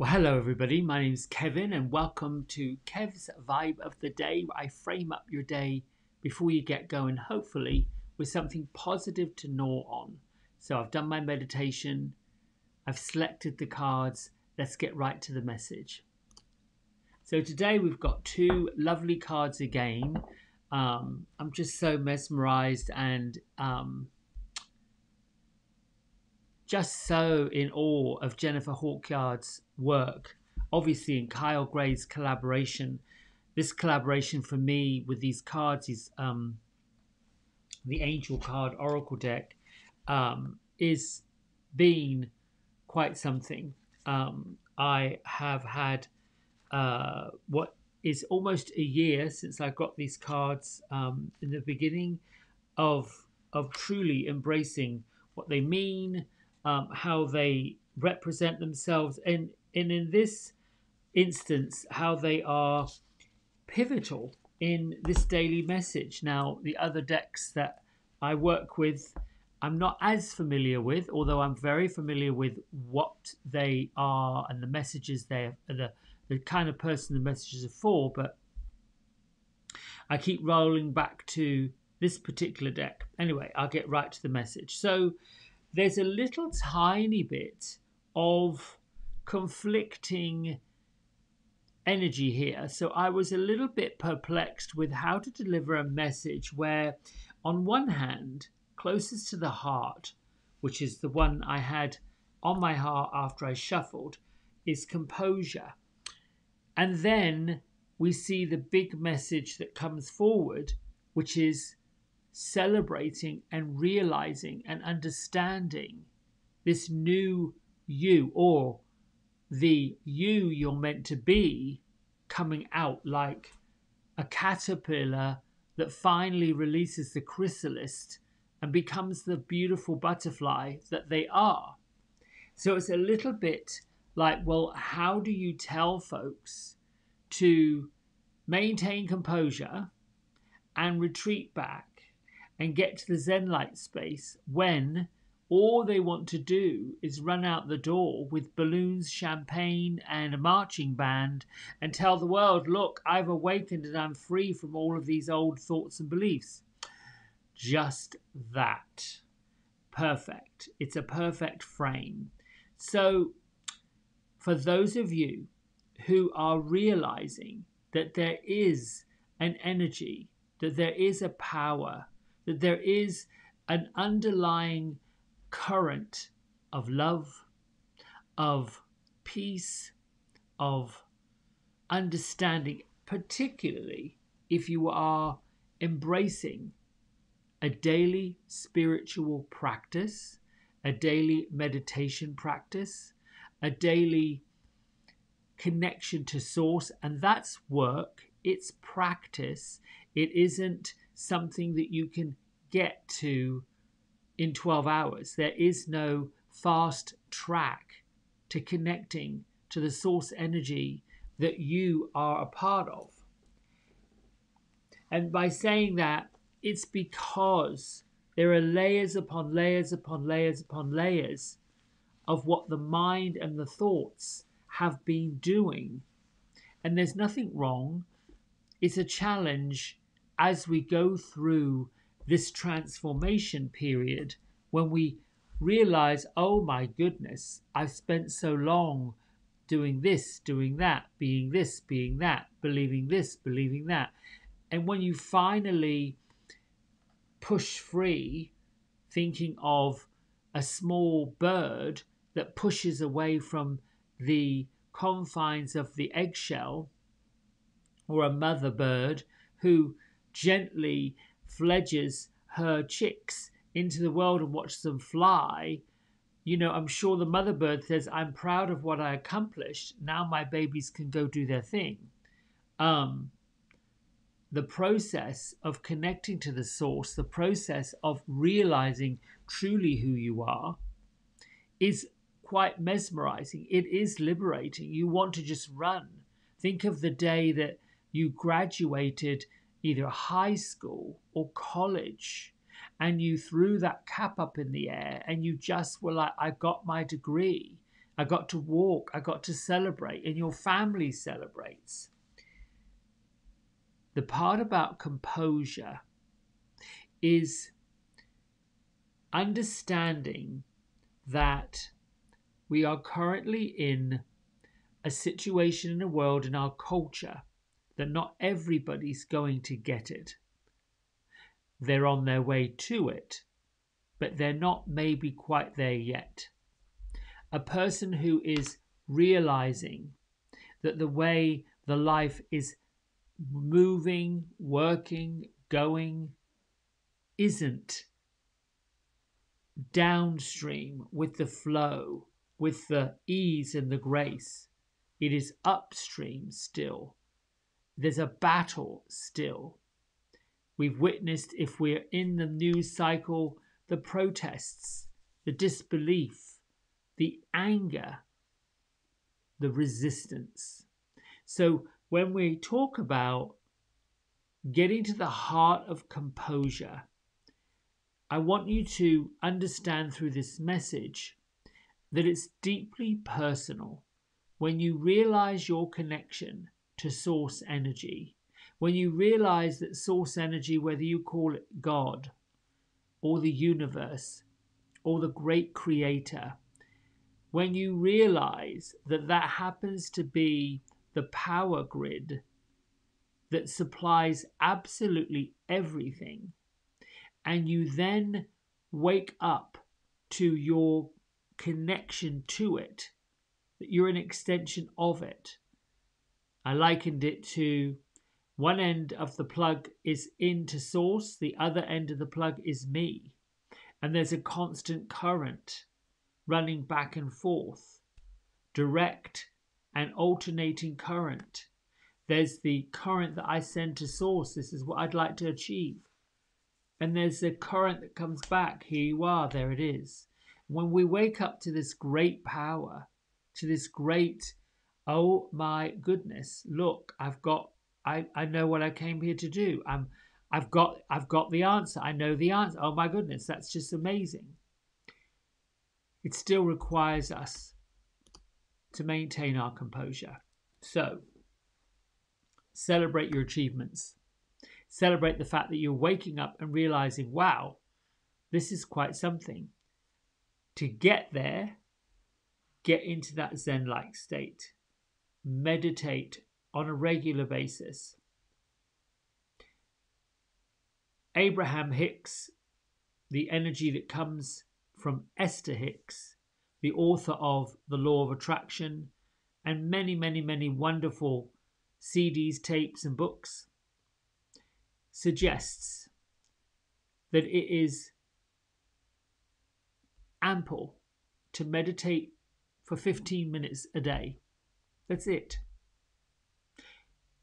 Well, hello everybody. My name is Kevin, and welcome to Kev's Vibe of the Day, where I frame up your day before you get going, hopefully with something positive to gnaw on. So I've done my meditation, I've selected the cards. Let's get right to the message. So today we've got two lovely cards again. I'm just so mesmerized and just so in awe of Jennifer Hawkyard's work, obviously in Kyle Gray's collaboration. This collaboration for me with these cards is the Angel card Oracle deck is being quite something. I have had what is almost a year since I got these cards in the beginning of truly embracing what they mean, how they represent themselves, and in this instance, how they are pivotal in this daily message. Now, the other decks that I work with, I'm not as familiar with, although I'm very familiar with what they are and the messages the kind of person the messages are for, but I keep rolling back to this particular deck. Anyway, I'll get right to the message. So there's a little tiny bit of conflicting energy here. So I was a little bit perplexed with how to deliver a message where, on one hand, closest to the heart, which is the one I had on my heart after I shuffled, is composure. And then we see the big message that comes forward, which is celebrating and realizing and understanding this new you, or the you you're meant to be, coming out like a caterpillar that finally releases the chrysalis and becomes the beautiful butterfly that they are. So it's a little bit like, well, how do you tell folks to maintain composure and retreat back and get to the Zen light space when all they want to do is run out the door with balloons, champagne, and a marching band and tell the world, look, I've awakened and I'm free from all of these old thoughts and beliefs. Just that. Perfect. It's a perfect frame. So for those of you who are realizing that there is an energy, that there is a power, that there is an underlying current of love, of peace, of understanding, particularly if you are embracing a daily spiritual practice, a daily meditation practice, a daily connection to source. And that's work, it's practice. It isn't something that you can get to in 12 hours. There is no fast track to connecting to the source energy that you are a part of. And by saying that, it's because there are layers upon layers upon layers upon layers of what the mind and the thoughts have been doing. And there's nothing wrong. It's a challenge as we go through this transformation period, when we realize, oh my goodness, I've spent so long doing this, doing that, being this, being that, believing this, believing that. And when you finally push free, thinking of a small bird that pushes away from the confines of the eggshell, or a mother bird who gently fledges her chicks into the world and watches them fly, I'm sure the mother bird says, I'm proud of what I accomplished. Now my babies can go do their thing. The process of connecting to the source, the process of realizing truly who you are, is quite mesmerizing. It is liberating. You want to just run. Think of the day that you graduated either high school or college, and you threw that cap up in the air and you just were like, I got my degree. I got to walk. I got to celebrate, and your family celebrates. The part about composure is understanding that we are currently in a situation in the world, in our culture, that not everybody's going to get it. They're on their way to it, but they're not maybe quite there yet. A person who is realizing that the way the life is moving, working, going, isn't downstream with the flow, with the ease and the grace. It is upstream still. There's a battle still. We've witnessed, if we're in the news cycle, the protests, the disbelief, the anger, the resistance. So when we talk about getting to the heart of composure, I want you to understand through this message that it's deeply personal. When you realize your connection to source energy, when you realize that source energy, whether you call it God or the universe or the great creator, when you realize that that happens to be the power grid that supplies absolutely everything, and you then wake up to your connection to it, that you're an extension of it. I likened it to one end of the plug is into source, the other end of the plug is me. And there's a constant current running back and forth, direct and alternating current. There's the current that I send to source. This is what I'd like to achieve. And there's the current that comes back. Here you are, there it is. When we wake up to this great power, to this great, oh my goodness, look, I know what I came here to do. I've got the answer. I know the answer. Oh my goodness, that's just amazing. It still requires us to maintain our composure. So, celebrate your achievements. Celebrate the fact that you're waking up and realizing, wow, this is quite something. To get there, get into that Zen-like state. Meditate on a regular basis. Abraham Hicks, the energy that comes from Esther Hicks, the author of The Law of Attraction, and many, many, many wonderful CDs, tapes, and books, suggests that it is ample to meditate for 15 minutes a day. That's it.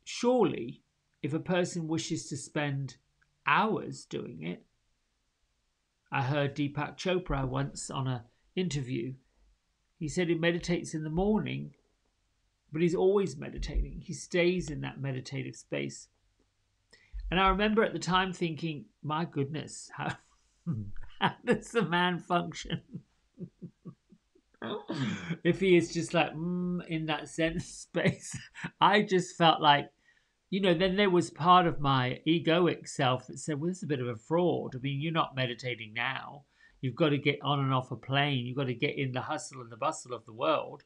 Surely, if a person wishes to spend hours doing it, I heard Deepak Chopra once on an interview. He said he meditates in the morning, but he's always meditating. He stays in that meditative space. And I remember at the time thinking, my goodness, how does the man function? If he is just like, in that Zen space. I just felt like, then there was part of my egoic self that said, well, this is a bit of a fraud. I mean, you're not meditating now. You've got to get on and off a plane. You've got to get in the hustle and the bustle of the world.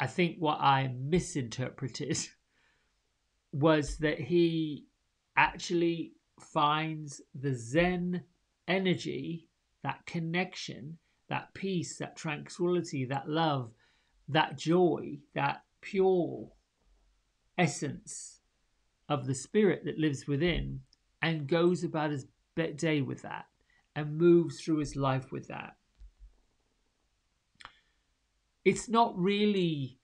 I think what I misinterpreted was that he actually finds the Zen energy, that connection, that peace, that tranquility, that love, that joy, that pure essence of the spirit that lives within, and goes about his day with that and moves through his life with that. It's not really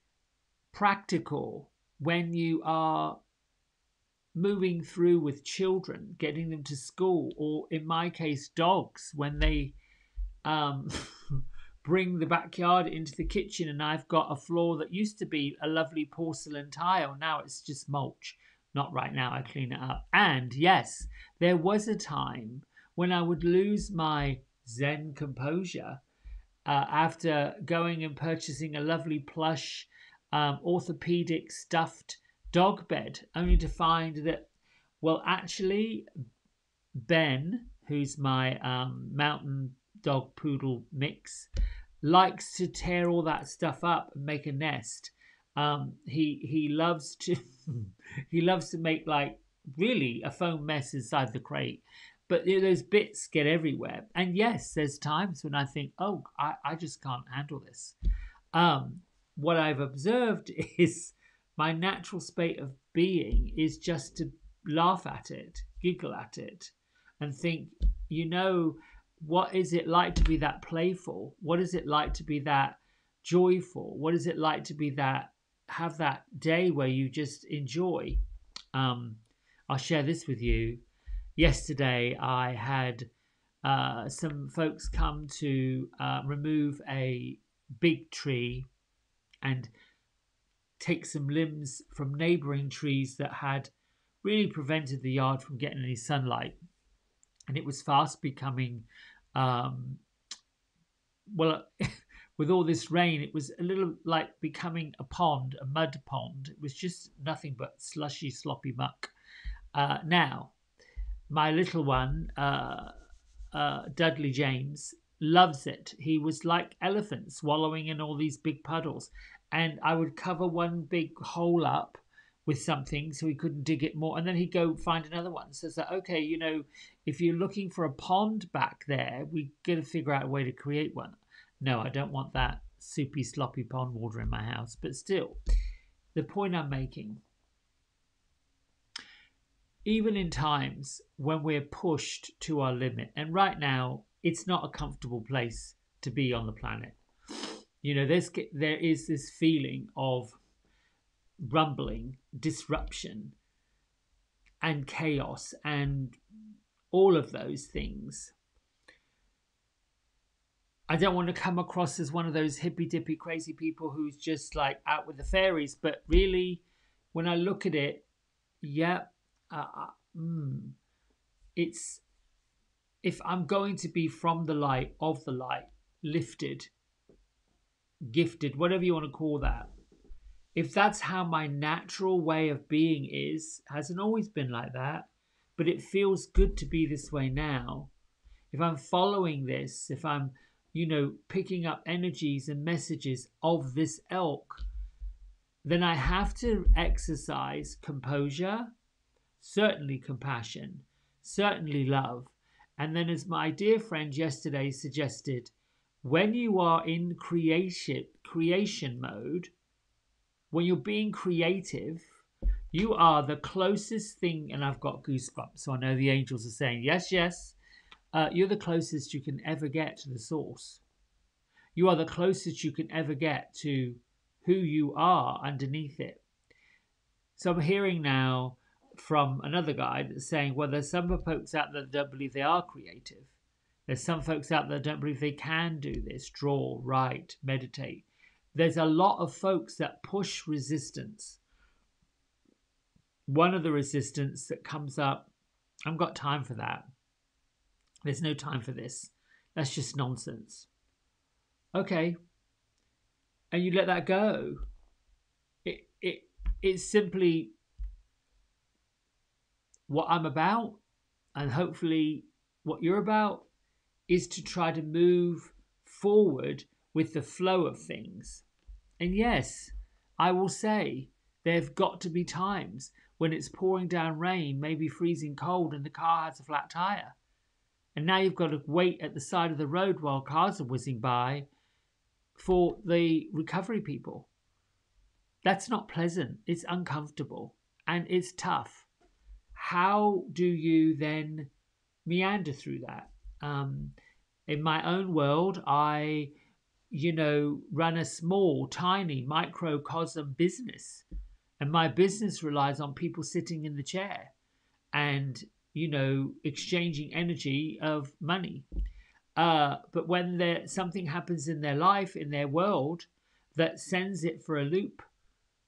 practical when you are moving through with children, getting them to school, or in my case, dogs, when they bring the backyard into the kitchen and I've got a floor that used to be a lovely porcelain tile. Now it's just mulch. Not right now, I clean it up. And yes, there was a time when I would lose my Zen composure after going and purchasing a lovely plush orthopedic stuffed dog bed, only to find that, well, actually, Ben, who's my mountain dog poodle mix, likes to tear all that stuff up and make a nest. He loves to he loves to make like really a foam mess inside the crate. But you know, those bits get everywhere. And yes, there's times when I think, oh, I just can't handle this. Um, what I've observed is my natural state of being is just to laugh at it, giggle at it, and think, you know, what is it like to be that playful? What is it like to be that joyful? What is it like to be that, have that day where you just enjoy? Um, I'll share this with you. Yesterday, I had some folks come to remove a big tree and take some limbs from neighbouring trees that had really prevented the yard from getting any sunlight. And it was fast becoming, well, with all this rain, it was a little like becoming a pond, a mud pond. It was just nothing but slushy, sloppy muck. Now, my little one, Dudley James, loves it. He was like elephants wallowing in all these big puddles. And I would cover one big hole up with something so he couldn't dig it more. And then he'd go find another one. So it's like, okay, you know, if you're looking for a pond back there, we got to figure out a way to create one. No, I don't want that soupy, sloppy pond water in my house. But still, the point I'm making, even in times when we're pushed to our limit, and right now it's not a comfortable place to be on the planet. You know, there is this feeling of rumbling, disruption, and chaos, and all of those things. I don't want to come across as one of those hippy dippy crazy people who's just like out with the fairies, but really, when I look at it, yeah, it's, if I'm going to be from the light, of the light, lifted, gifted, whatever you want to call that, if that's how my natural way of being is, hasn't always been like that, but it feels good to be this way now. If I'm following this, if I'm, you know, picking up energies and messages of this ilk, then I have to exercise composure, certainly compassion, certainly love. And then, as my dear friend yesterday suggested, when you are in creation mode, when you're being creative, you are the closest thing, and I've got goosebumps, so I know the angels are saying, yes, yes, you're the closest you can ever get to the source. You are the closest you can ever get to who you are underneath it. So I'm hearing now from another guy that's saying, well, there's some folks out there that don't believe they are creative. There's some folks out there that don't believe they can do this, draw, write, meditate. There's a lot of folks that push resistance. One of the resistance that comes up, I haven't got time for that. There's no time for this. That's just nonsense. Okay. And you let that go. It's simply what I'm about, and hopefully what you're about, is to try to move forward with the flow of things. And yes, I will say there have got to be times when it's pouring down rain, maybe freezing cold, and the car has a flat tire. And now you've got to wait at the side of the road while cars are whizzing by for the recovery people. That's not pleasant. It's uncomfortable and it's tough. How do you then meander through that? In my own world, I, run a small, tiny microcosm business. And my business relies on people sitting in the chair and, exchanging energy of money. But when something happens in their life, in their world, that sends it for a loop,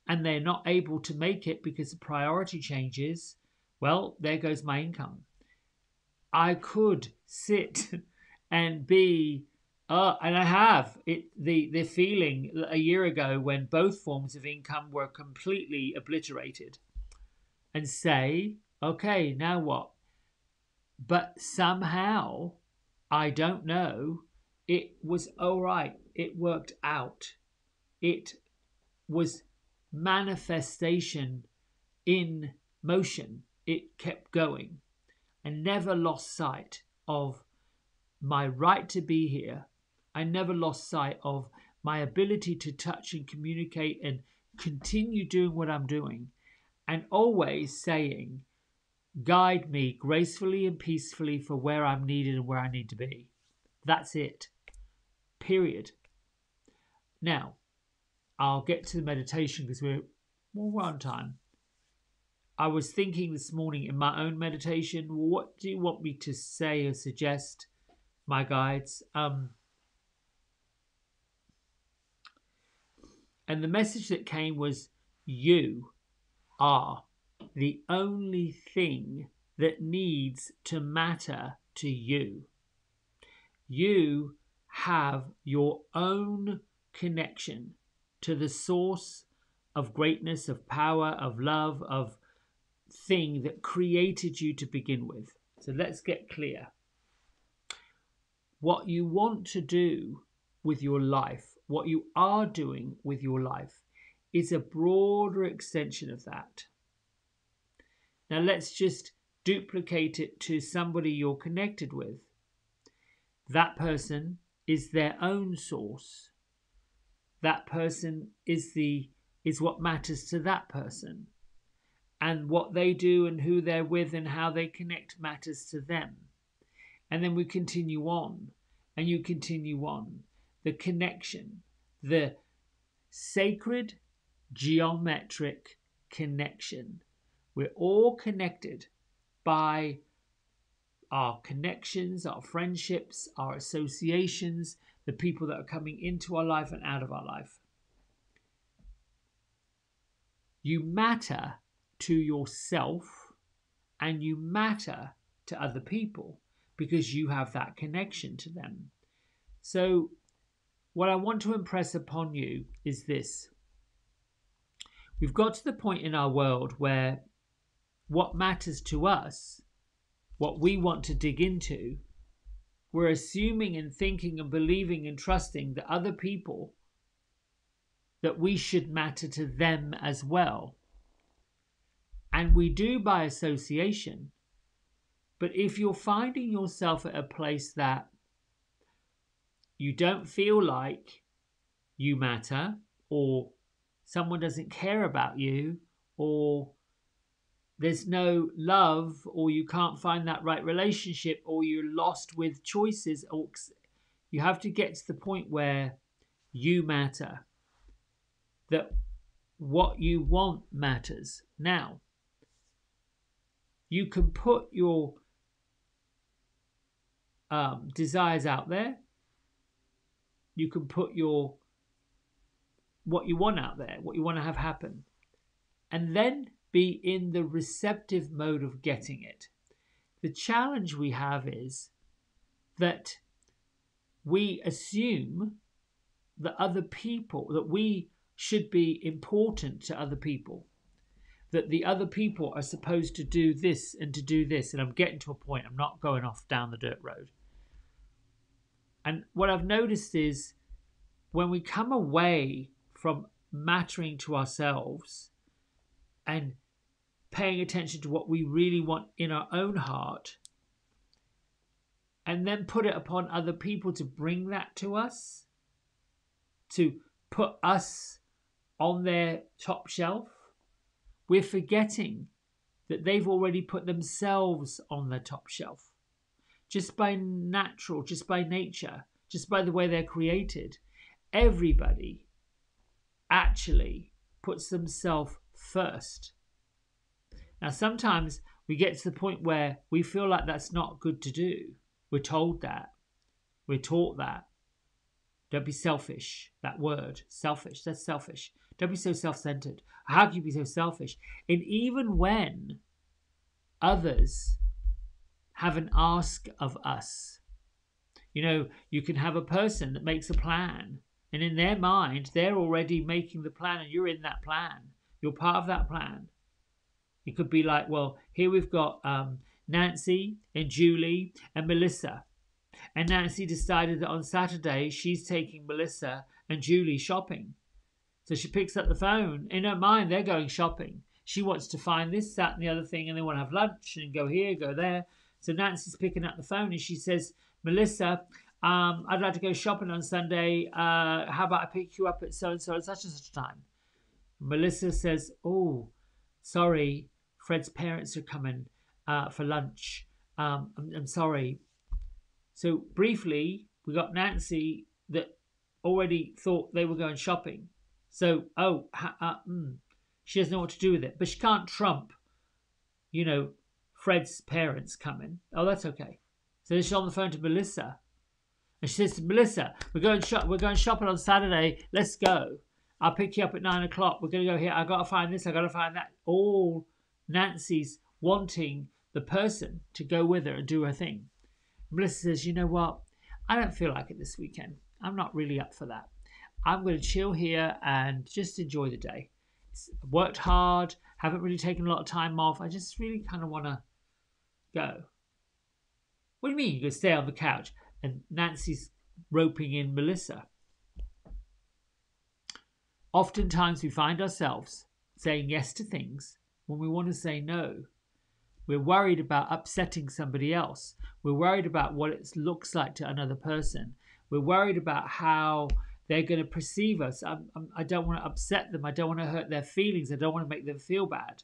and they're not able to make it because the priority changes, well, there goes my income. I could sit and be And I have the feeling a year ago when both forms of income were completely obliterated, and say, okay, now what? But somehow, I don't know, it was all right. It worked out. It was manifestation in motion. It kept going. I never lost sight of my right to be here. I never lost sight of my ability to touch and communicate and continue doing what I'm doing, and always saying, guide me gracefully and peacefully for where I'm needed and where I need to be. That's it. Period. Now, I'll get to the meditation because we're on time. I was thinking this morning in my own meditation, what do you want me to say or suggest, my guides? And the message that came was, you are the only thing that needs to matter to you. You have your own connection to the source of greatness, of power, of love, of thing that created you to begin with. So let's get clear. What you want to do with your life, what you are doing with your life, is a broader extension of that. Now let's just duplicate it to somebody you're connected with. That person is their own source. That person is what matters to that person. And what they do and who they're with and how they connect matters to them. And then we continue on, and you continue on. The connection, the sacred geometric connection. We're all connected by our connections, our friendships, our associations, the people that are coming into our life and out of our life. You matter to yourself and you matter to other people because you have that connection to them. So what I want to impress upon you is this. We've got to the point in our world where what matters to us, what we want to dig into, we're assuming and thinking and believing and trusting that other people, that we should matter to them as well. And we do by association. But if you're finding yourself at a place that you don't feel like you matter, or someone doesn't care about you, or there's no love, or you can't find that right relationship, or you're lost with choices, or you have to get to the point where you matter, that what you want matters. Now, you can put your desires out there. You can put what you want out there, what you want to have happen, and then be in the receptive mode of getting it. The challenge we have is that we assume that other people, that we should be important to other people, that the other people are supposed to do this and to do this. And I'm getting to a point, I'm not going off down the dirt road. And what I've noticed is when we come away from mattering to ourselves and paying attention to what we really want in our own heart, and then put it upon other people to bring that to us, to put us on their top shelf, we're forgetting that they've already put themselves on their top shelf. Just by natural, just by nature, just by the way they're created, everybody actually puts themselves first. Now, sometimes we get to the point where we feel like that's not good to do. We're told that. We're taught that. Don't be selfish. That word, selfish, that's selfish. Don't be so self-centered. How can you be so selfish? And even when others have an ask of us, You can have a person that makes a plan, and in their mind, they're already making the plan, and you're in that plan. You're part of that plan. It could be like, well, here we've got Nancy and Julie and Melissa. And Nancy decided that on Saturday she's taking Melissa and Julie shopping. So she picks up the phone. In her mind, they're going shopping. She wants to find this, that, and the other thing, and they want to have lunch and go here, go there. So Nancy's picking up the phone and she says, Melissa, I'd like to go shopping on Sunday. How about I pick you up at so-and-so at such and such a time? Melissa says, oh, sorry, Fred's parents are coming for lunch. I'm sorry. So briefly, we got Nancy that already thought they were going shopping. So, she doesn't know what to do with it. But she can't trump, Fred's parents coming. Oh, that's okay. So she's on the phone to Melissa. And she says to Melissa, we're going shopping on Saturday. Let's go. I'll pick you up at 9 o'clock. We're going to go here. I've got to find this. I've got to find that. All Nancy's wanting the person to go with her and do her thing. Melissa says, you know what? I don't feel like it this weekend. I'm not really up for that. I'm going to chill here and just enjoy the day. Worked hard, haven't really taken a lot of time off. I just really kind of want to go. What do you mean you can stay on the couch? And Nancy's roping in Melissa. Oftentimes we find ourselves saying yes to things when we want to say no. We're worried about upsetting somebody else. We're worried about what it looks like to another person. We're worried about how they're going to perceive us. I don't want to upset them. I don't want to hurt their feelings. I don't want to make them feel bad.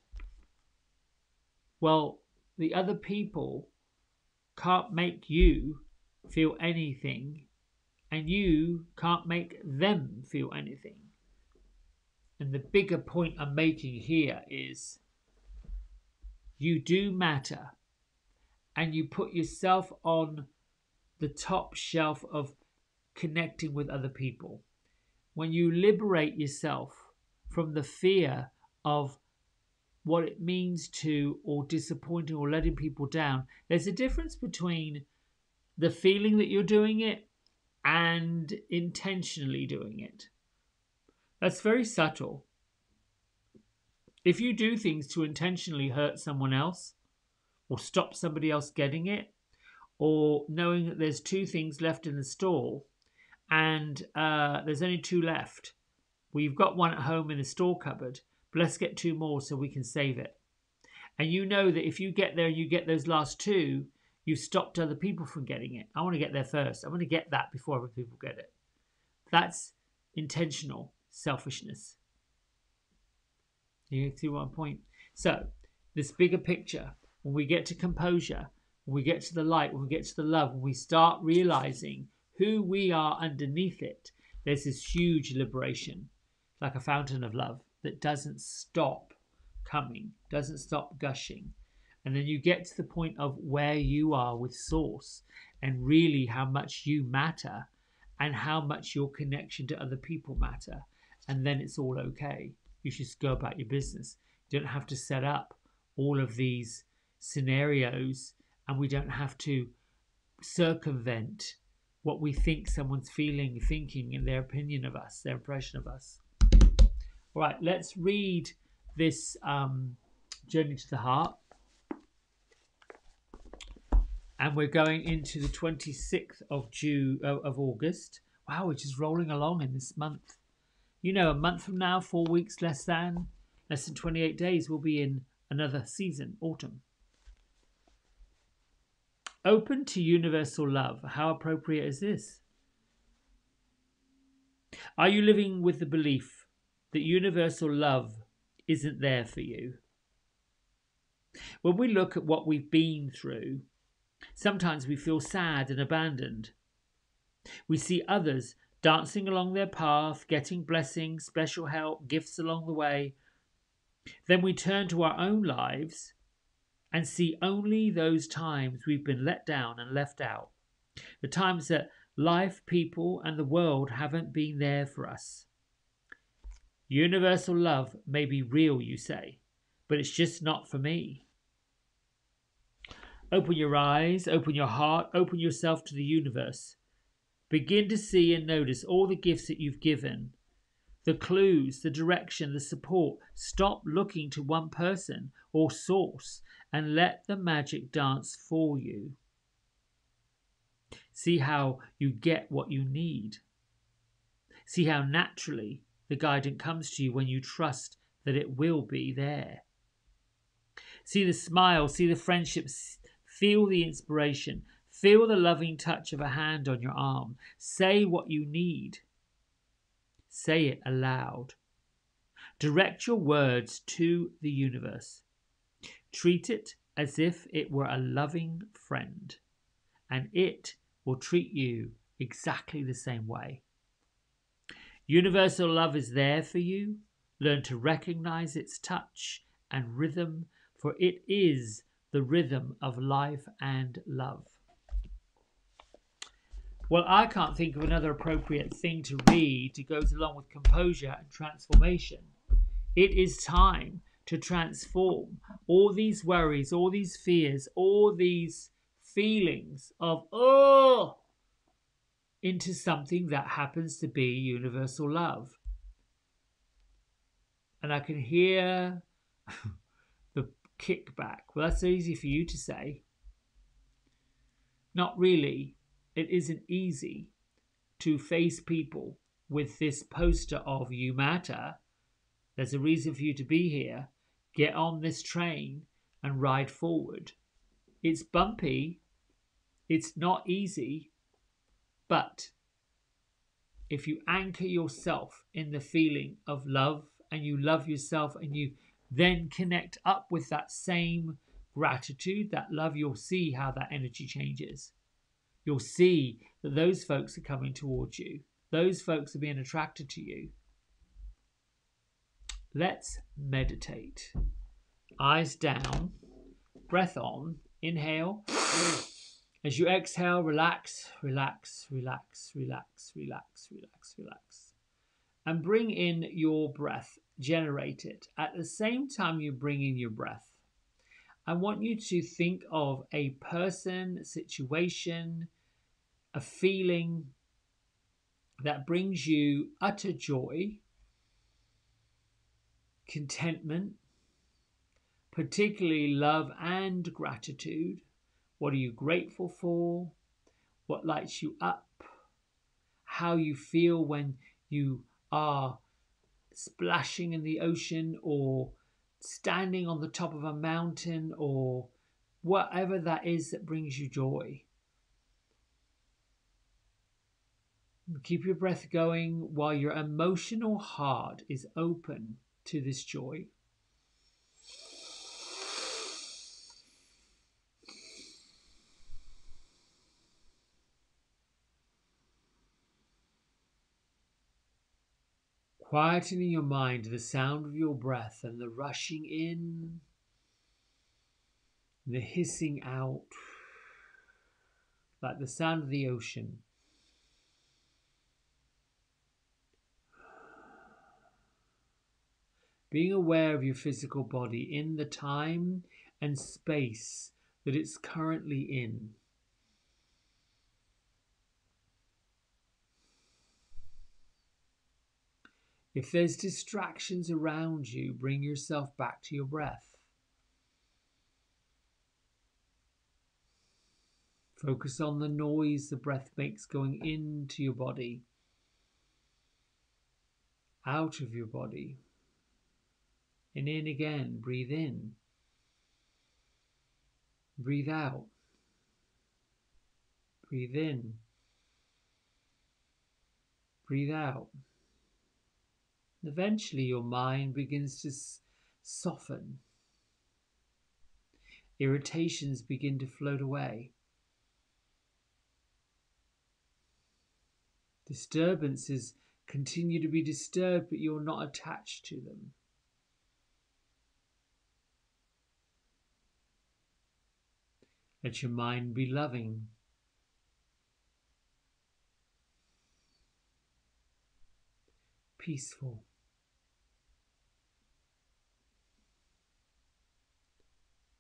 Well, the other people can't make you feel anything, and you can't make them feel anything. And the bigger point I'm making here is you do matter, and you put yourself on the top shelf of connecting with other people. When you liberate yourself from the fear of what it means to, or disappointing or letting people down, there's a difference between the feeling that you're doing it and intentionally doing it. That's very subtle. If you do things to intentionally hurt someone else, or stop somebody else getting it, or knowing that there's 2 things left in the store and there's only 2 left. We've got 1 at home in the store cupboard, but let's get 2 more so we can save it. And you know that if you get there and you get those last 2, you've stopped other people from getting it. I want to get there first. I want to get that before other people get it. That's intentional selfishness. You see what I'm pointing? So, this bigger picture, when we get to composure, when we get to the light, when we get to the love, when we start realizing who we are underneath it, there's this huge liberation, like a fountain of love that doesn't stop coming, doesn't stop gushing. And then you get to the point of where you are with Source and really how much you matter and how much your connection to other people matter. And then it's all okay. You should just go about your business. You don't have to set up all of these scenarios, and we don't have to circumvent what we think someone's feeling, thinking, and their opinion of us, their impression of us. All right, let's read this Journey to the Heart. And we're going into the 26th of August. Wow, which is rolling along in this month. You know, a month from now, 4 weeks less than 28 days, we'll be in another season, autumn. Open to universal love. How appropriate is this? Are you living with the belief that universal love isn't there for you? When we look at what we've been through, sometimes we feel sad and abandoned. We see others dancing along their path, getting blessings, special help, gifts along the way. Then we turn to our own lives and see only those times we've been let down and left out. The times that life, people, and the world haven't been there for us. Universal love may be real, you say, but it's just not for me. Open your eyes, open your heart, open yourself to the universe. Begin to see and notice all the gifts that you've given, the clues, the direction, the support. Stop looking to one person or source and let the magic dance for you. See how you get what you need. See how naturally the guidance comes to you when you trust that it will be there. See the smile, see the friendships, feel the inspiration, feel the loving touch of a hand on your arm. Say what you need. Say it aloud. Direct your words to the universe. Treat it as if it were a loving friend, and it will treat you exactly the same way. Universal love is there for you. Learn to recognize its touch and rhythm, for it is the rhythm of life and love. Well, I can't think of another appropriate thing to read that goes along with composure and transformation. It is time to transform all these worries, all these fears, all these feelings of, oh, into something that happens to be universal love. And I can hear the kickback. Well, that's easy for you to say. Not really. It isn't easy to face people with this poster of you matter. There's a reason for you to be here. Get on this train and ride forward. It's bumpy. It's not easy. But if you anchor yourself in the feeling of love and you love yourself and you then connect up with that same gratitude, that love, you'll see how that energy changes. You'll see that those folks are coming towards you. Those folks are being attracted to you. Let's meditate. Eyes down, breath on, inhale. As you exhale, relax, relax, relax, relax, relax, relax, relax. And bring in your breath. Generate it. At the same time you bring in your breath, I want you to think of a person, a situation, a feeling that brings you utter joy, contentment, particularly love and gratitude. What are you grateful for? What lights you up? How you feel when you are splashing in the ocean or standing on the top of a mountain or whatever that is that brings you joy. Keep your breath going while your emotional heart is open to this joy. Quietening your mind to the sound of your breath and the rushing in, the hissing out, like the sound of the ocean. Being aware of your physical body in the time and space that it's currently in. If there's distractions around you, bring yourself back to your breath. Focus on the noise the breath makes going into your body, out of your body, and in again. Breathe in, breathe out, breathe in, breathe out. Eventually your mind begins to soften. Irritations begin to float away. Disturbances continue to be disturbed, but you're not attached to them. Let your mind be loving. Peaceful.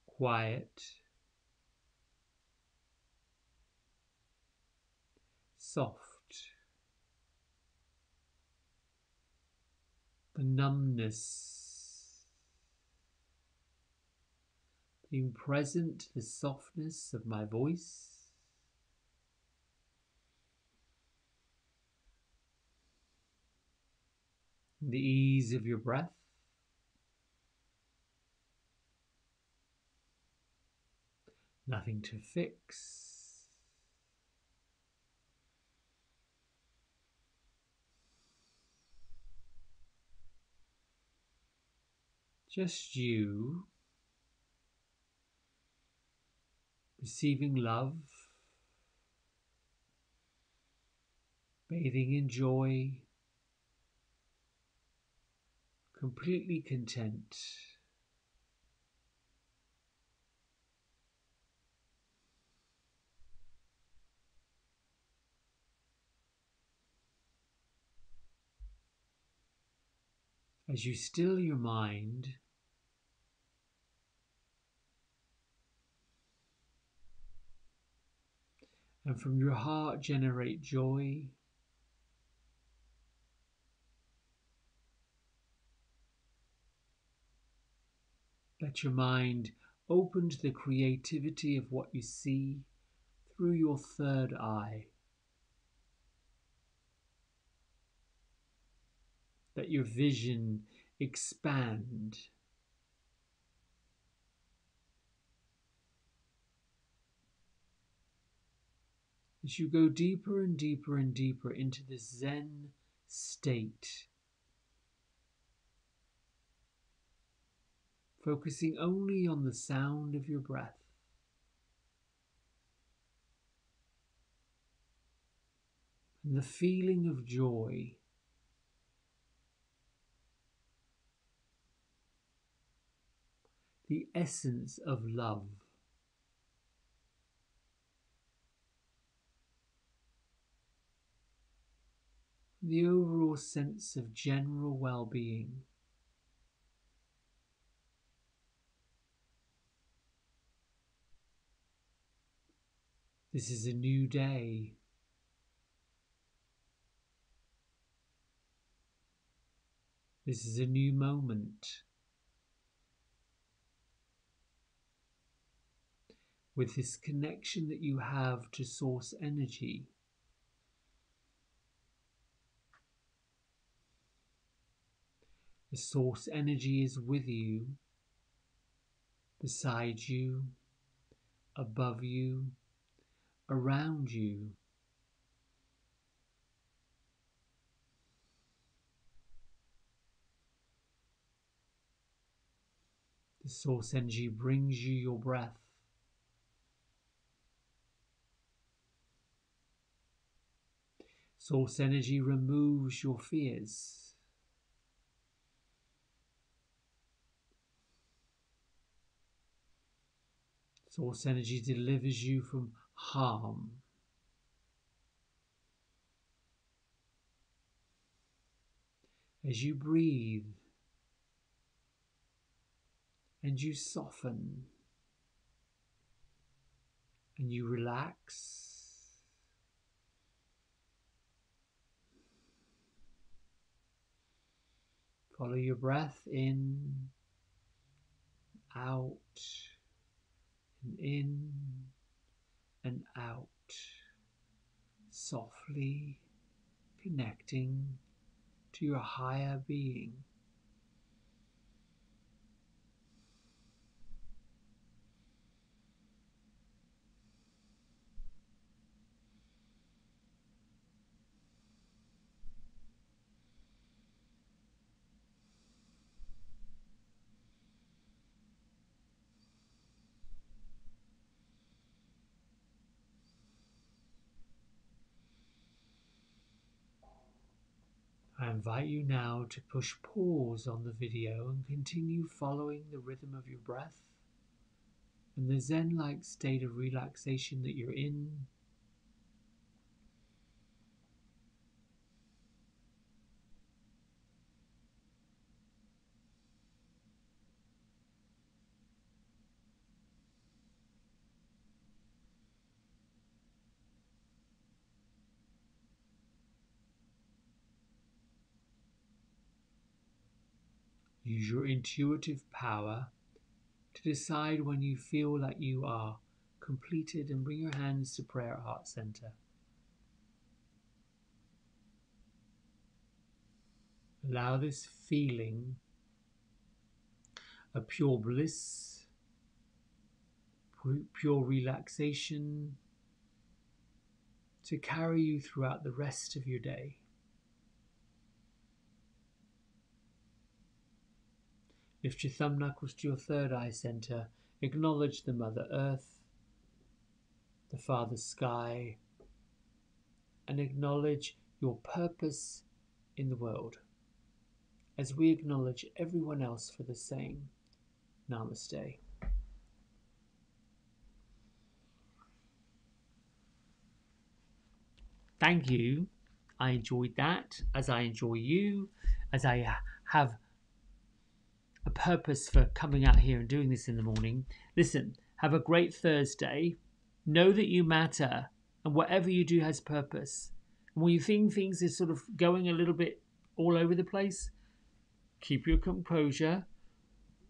Quiet. Soft. the numbness, being present to the softness of my voice, the ease of your breath. Nothing to fix. Just you receiving love, bathing in joy, completely content. As you still your mind, and from your heart generate joy, let your mind open to the creativity of what you see through your third eye. Let your vision expand. As you go deeper and deeper and deeper into the Zen state, focusing only on the sound of your breath, and the feeling of joy, the essence of love. The overall sense of general well-being. This is a new day. This is a new moment. With this connection that you have to source energy, the source energy is with you, beside you, above you, around you. The source energy brings you your breath. Source energy removes your fears. Source energy delivers you from harm. As you breathe and you soften and you relax, follow your breath in, out, and in and out, softly connecting to your higher being. I invite you now to push pause on the video and continue following the rhythm of your breath and the Zen-like state of relaxation that you're in. Use your intuitive power to decide when you feel like you are completed, and bring your hands to prayer heart center. Allow this feeling of pure bliss, pure relaxation to carry you throughout the rest of your day. Lift your thumb knuckles to your third eye center. Acknowledge the Mother Earth, the Father Sky, and acknowledge your purpose in the world, as we acknowledge everyone else for the same. Namaste. Thank you. I enjoyed that, as I enjoy you, as I have a purpose for coming out here and doing this in the morning. Listen, have a great Thursday. Know that you matter, and whatever you do has purpose. And when you think things are sort of going a little bit all over the place, keep your composure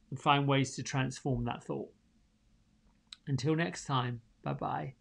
and find ways to transform that thought. Until next time, bye-bye.